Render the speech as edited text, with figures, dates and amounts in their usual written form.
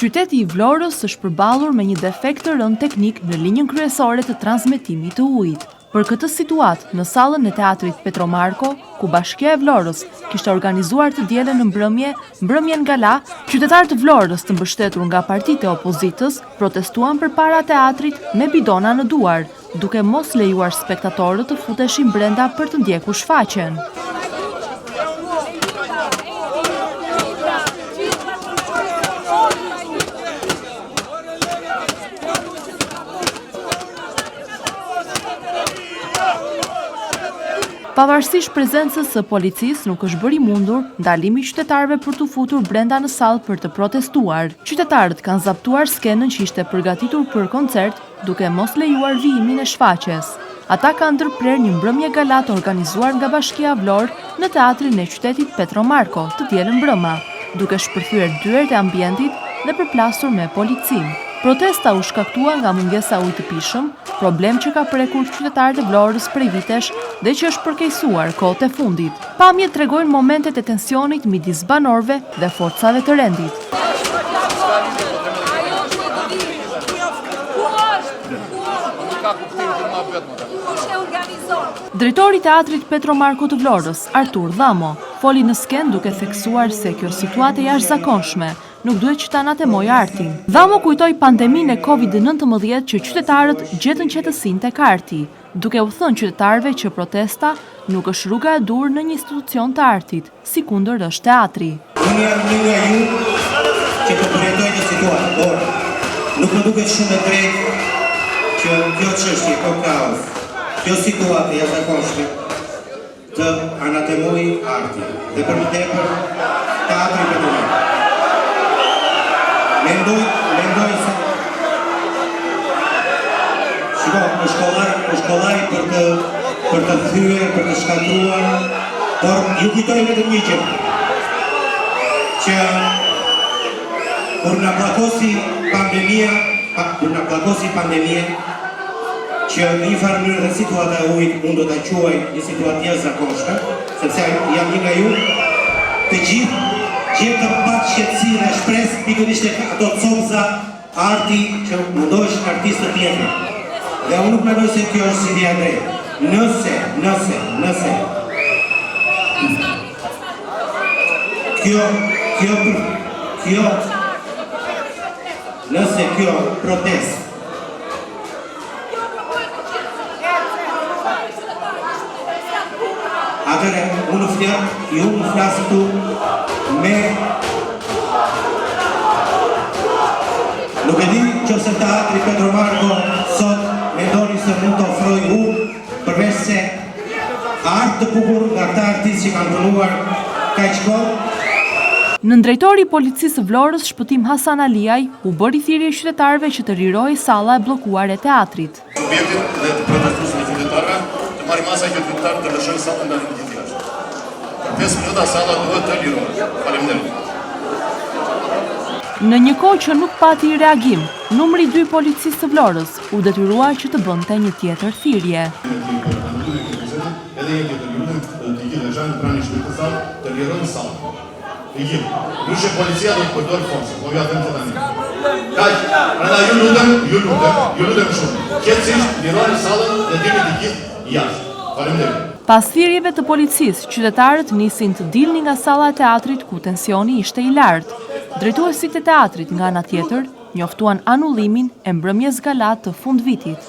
Qyteti i Vlorës është përballur me një defekt të rënd teknik në linjën kryesore të transmetimit të ujit. Për këtë situatë, në sallën e teatrit Petro Marko, ku Bashkia e Vlorës kishte organizuar të dielën në mbrëmjen gala, qytetarët e Vlorës të mbështetur nga partitë e opozitës protestuan përpara teatrit me bidona në duar, duke mos lejuar spektatorët të futeshin brenda për të ndjekur shfaqjen. Pavarësisht prezencës së policisë, nuk është bërë i mundur ndalimi i qytetarëve për të futur brenda në sallë për të protestuar. Qytetarët kanë zaptuar skenën që ishte përgatitur për koncert, duke mos lejuar vijimin e shfaqjes. Ata kanë ndërprer një mbrëmje gala të organizuar nga Bashkia Vlorë në teatrin e qytetit Petro Marko të dielën mbrëma, duke shpërthyer dyert e ambientit dhe përplasur me policin. Protesta u shkaktua nga mungesa ujit të pishëm, problem që ka prekur qytetarët e Vlorës prej vitesh dhe që është përkeqësuar kohët e fundit. Pamjet tregojnë momentet e tensionit midis banorëve dhe forcave të rendit. Drejtori i teatrit Petro Marko të Vlorës, Artur Dhamo, foli në skenë duke theksuar se kjo situatë e jashtëzakonshme nuk duhet që ta natemojë artin. Dhamo kujtoi pandeminë e Covid-19 që qytetarët gjetën qetësinë tek arti, duke u thënë qytetarëve që protesta nuk është rruga e dur në një institucion të artit, sikundër është teatri. Unë jam një nga ju që të përjetoj një situatë, por nuk më duket shumë e drejtë që kjo çështje, kjo kaos, kjo situatë e jashtëzakonshme të anatemojë artin dhe për më tepër teatrin Petro Marko. Mendoj se shkollaj për të thyer, për të shkatruar, por ju kujtoj vetëm një gjë, që kur na plakosi pandemia, që në një farë mënyrë dhe situata e ujit unë do ta quaj një situatë jashtëzakonshme, sepse jam një nga ju, të gjithë të pak shqetësi dhe shpresë pikërisht e ato copza arti që mundohesh në artistë të tjetër. Dhe unë nuk mendoj se kjo është si dia drejtë. Nëse kjo protest atëre unë flas këtu me nuk e di nëse teatri Petro Marko sot mendoni se mund të ofrojë përveç se art të bukur nga ata artistë që kanë punuar kaq kohë. Nën drejtori i policisë së Vlorës, Shpëtim Hasan Aliaj, u bëri thirrje qytetarëve që të rirohej salla e bllokuar e teatrit. Subjektit dhe të protestuesve qytetarëve të marrin masa që qytetarët të lëshojnë sallën nga vitin tjetër. Për 5 minuta salla duhet të lirohet. Faleminderit. Në një kohë që nuk pati reagim, numri 2 policisë së Vlorës u detyrua që të bënte një tjetër thirrje. Edhe një tjetër lutem të gjithë agentët pranë shtëpisë sallë të lirojnë sallën. Nëse policia do të përdorë forcë, po ja them tani. Kaq, ju lutem shumë. Qetësisht lironi sallën dhe dilni të gjithë jashtë. Faleminderit. Pas thirrjeve të policisë, qytetarët nisin të dilnin nga salla e teatrit ku tensioni ishte i lartë. Drejtuesit e teatrit nga ana tjetër njoftuan anullimin e mbrëmjes gala të fundvitit.